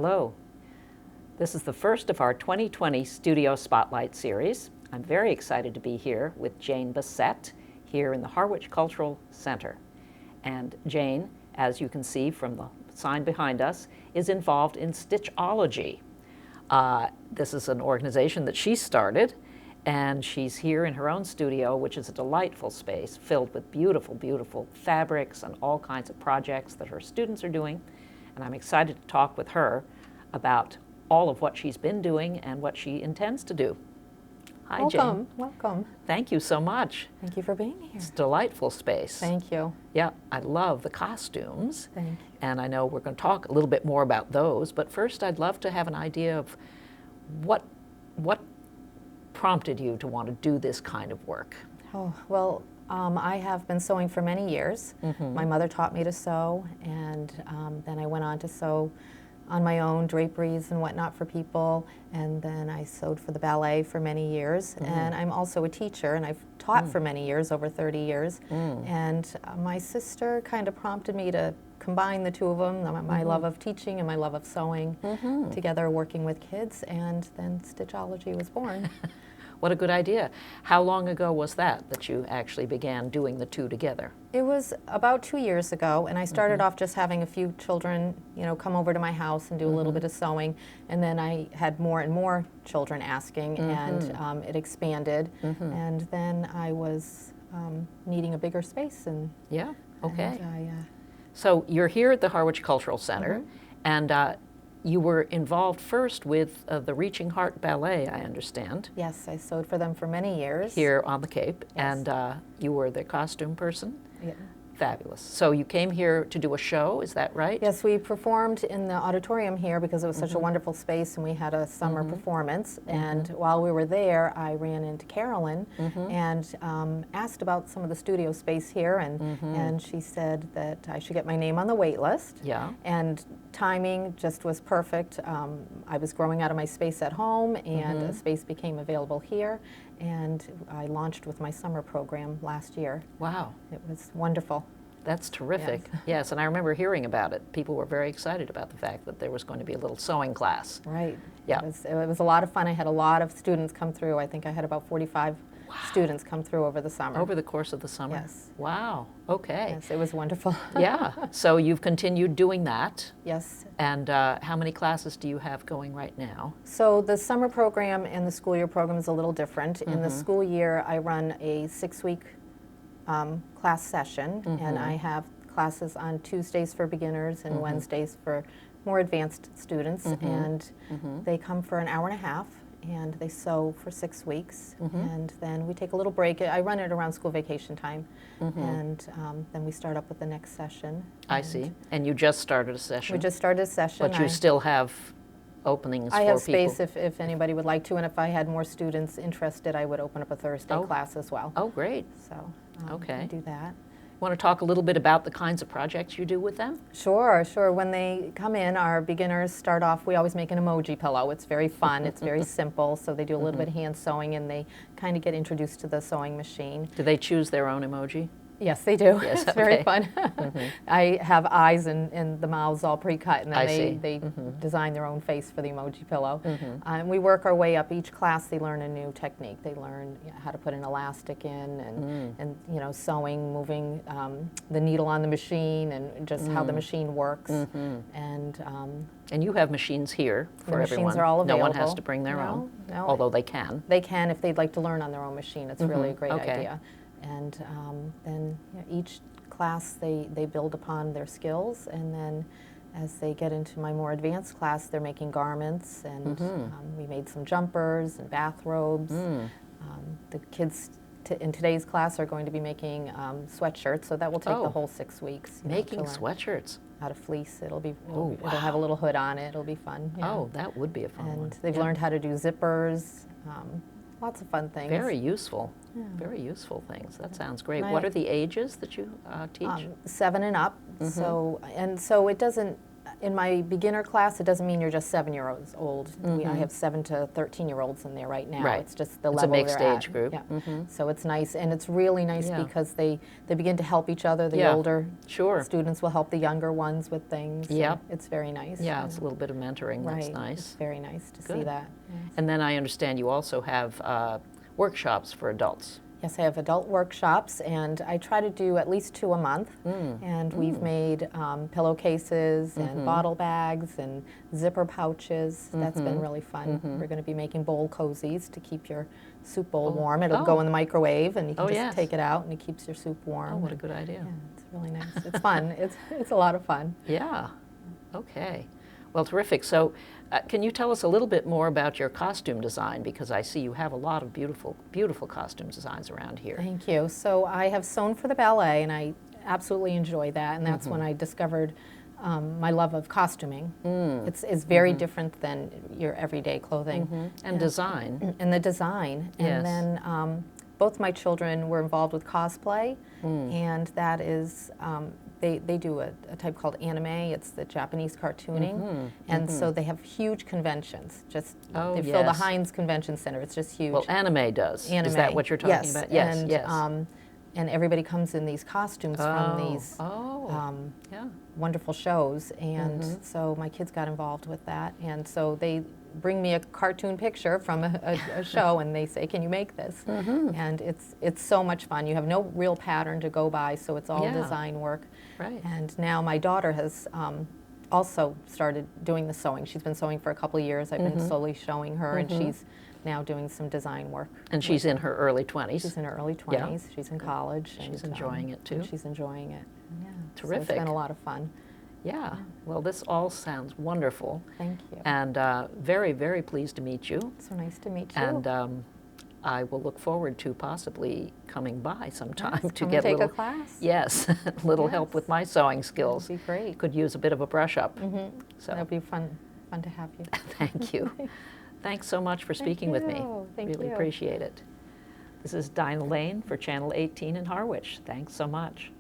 Hello. This is the first of our 2020 Studio Spotlight series. I'm very excited to be here with Jane Bessette here in the Harwich Cultural Center. And Jane, as you can see from the sign behind us, is involved in Stitchology. This is an organization that she started, and she's here in her own studio, which is a delightful space filled with beautiful, beautiful fabrics and all kinds of projects that her students are doing. And I'm excited to talk with her about all of what she's been doing and what she intends to do. Hi, Welcome. Jane. Welcome. Thank you so much. Thank you for being here. It's a delightful space. Thank you. Yeah, I love the costumes. Thank you. And I know we're going to talk a little bit more about those, but first I'd love to have an idea of what prompted you to want to do this kind of work. Oh, well, I have been sewing for many years. Mm-hmm. My mother taught me to sew, and then I went on to sew on my own draperies and whatnot for people, and then I sewed for the ballet for many years. Mm-hmm. And I'm also a teacher, and I've taught for many years, over 30 years. And my sister kind of prompted me to combine the two of them, my love of teaching and my love of sewing, together working with kids, and then Stitchology was born. What a good idea. How long ago was that you actually began doing the two together? It was about 2 years ago, and I started off just having a few children, come over to my house and do a little bit of sewing, and then I had more and more children asking, and it expanded, and then I was needing a bigger space, and yeah, okay. And So you're here at the Harwich Cultural Center, and you were involved first with the Reaching Heart Ballet, I understand. yes, I sewed for them for many years. Here on the Cape, Yes. and you were the costume person? Yeah. Fabulous. So you came here to do a show, is that right? Yes, we performed in the auditorium here because it was such a wonderful space, and we had a summer performance. And while we were there, I ran into Carolyn and asked about some of the studio space here, and she said that I should get my name on the wait list. Yeah. And timing just was perfect. I was growing out of my space at home, and a space became available here, and I launched with my summer program last year. Wow. It was wonderful. That's terrific. Yes, and I remember hearing about it. People were very excited about the fact that there was going to be a little sewing class. Right. Yeah. It was a lot of fun. I had a lot of students come through. I think I had about 45 students come through over the summer. Over the course of the summer? Yes. Wow, okay. Yes, it was wonderful. Yeah, so you've continued doing that. Yes. And how many classes do you have going right now? So the summer program and the school year program is a little different. In the school year, I run a 6-week class session, and I have classes on Tuesdays for beginners and Wednesdays for more advanced students, and they come for an hour and a half, and they sew for 6 weeks, and then we take a little break. I run it around school vacation time, and then we start up with the next session. I see. And you just started a session. We just started a session. But you still have openings I for have people. space if anybody would like to, and if I had more students interested, I would open up a Thursday class as well. Oh, great. So Okay. I do that. Want to talk a little bit about the kinds of projects you do with them? Sure, sure. When they come in, our beginners start off, we always make an emoji pillow. It's very fun, it's very simple, so they do a little bit of hand sewing, and they kind of get introduced to the sewing machine. Do they choose their own emoji? Yes, they do. Yes, It's very okay. fun. I have eyes and the mouths all pre-cut, and then I see. they design their own face for the emoji pillow. And we work our way up. Each class, they learn a new technique. They learn how to put an elastic in, and sewing, moving the needle on the machine, and just how the machine works. And you have machines here for the everyone. machines are all No one has available. to bring their No, own, no. although they can. They can if they'd like to learn on their own machine. It's really a great Okay. idea. And then each class, they build upon their skills, and then as they get into my more advanced class, they're making garments, and we made some jumpers and bathrobes. The kids in today's class are going to be making sweatshirts, so that will take the whole 6 weeks. Making to learn sweatshirts. how to fleece. It'll wow. have a little hood on it. It'll be fun. Yeah. Oh, that would be a fun one. And they've Yeah. learned how to do zippers. Lots of fun things. Very useful. Yeah. Very useful things. That sounds great. And What are the ages that you teach? 7 and up. So it doesn't. in my beginner class, it doesn't mean you're just 7-year-olds old. I have 7 to 13-year-olds in there right now. Right. It's just the It's a level mixed they're age at. group. Yeah. So it's nice, and it's really nice Yeah. because they begin to help each other. The Yeah. older Sure. students will help the younger ones with things. and Yep. It's very nice. Yeah, it's a little bit of mentoring. Right. That's It's nice. very nice to see Good. that. Yes. And then I understand you also have workshops for adults. Yes, I have adult workshops, and I try to do at least 2 a month. And we've made pillowcases and bottle bags and zipper pouches. That's been really fun. We're going to be making bowl cozies to keep your soup bowl warm. It'll go in the microwave, and you can just yes. take it out, and it keeps your soup warm. Oh, what a good idea. Yeah, it's really nice. It's fun. It's a lot of fun. Yeah. Okay. Well, terrific. So, can you tell us a little bit more about your costume design? Because I see you have a lot of beautiful, beautiful costume designs around here. Thank you. So I have sewn for the ballet, and I absolutely enjoy that. And that's when I discovered my love of costuming. It's very different than your everyday clothing. And design. And the design. Yes. And then both my children were involved with cosplay, and that is, they do a type called anime. It's the Japanese cartooning. And so they have huge conventions. Just they fill the yes. Heinz Convention Center. It's just huge. Well, anime does. Anime. Is that what you're talking Yes. about? Yes, And, yes. and everybody comes in these costumes from these Yeah. wonderful shows, and so my kids got involved with that, and so they bring me a cartoon picture from a show, and they say, "Can you make this?" And it's so much fun. You have no real pattern to go by, so it's all Yeah. design work. Right. And now my daughter has also started doing the sewing. She's been sewing for a couple of years. I've been slowly showing her, and she's now doing some design work. And she's in her early 20s. She's in her early 20s. She's in college. She's and, enjoying it, too. and she's enjoying it. Yeah. So Terrific. it's been a lot of fun. Yeah. Well, this all sounds wonderful. Thank you. And very, very pleased to meet you. So nice to meet you. And I will look forward to possibly coming by sometime Yes, to come get and take little a class. Yes, little help with my sewing skills. That'd be great. Could use a bit of a brush up. So That'd be fun to have you. thank you. Thanks so much for speaking with me. you. Thank Really you. appreciate it. This is Dinah Lane for Channel 18 in Harwich. Thanks so much.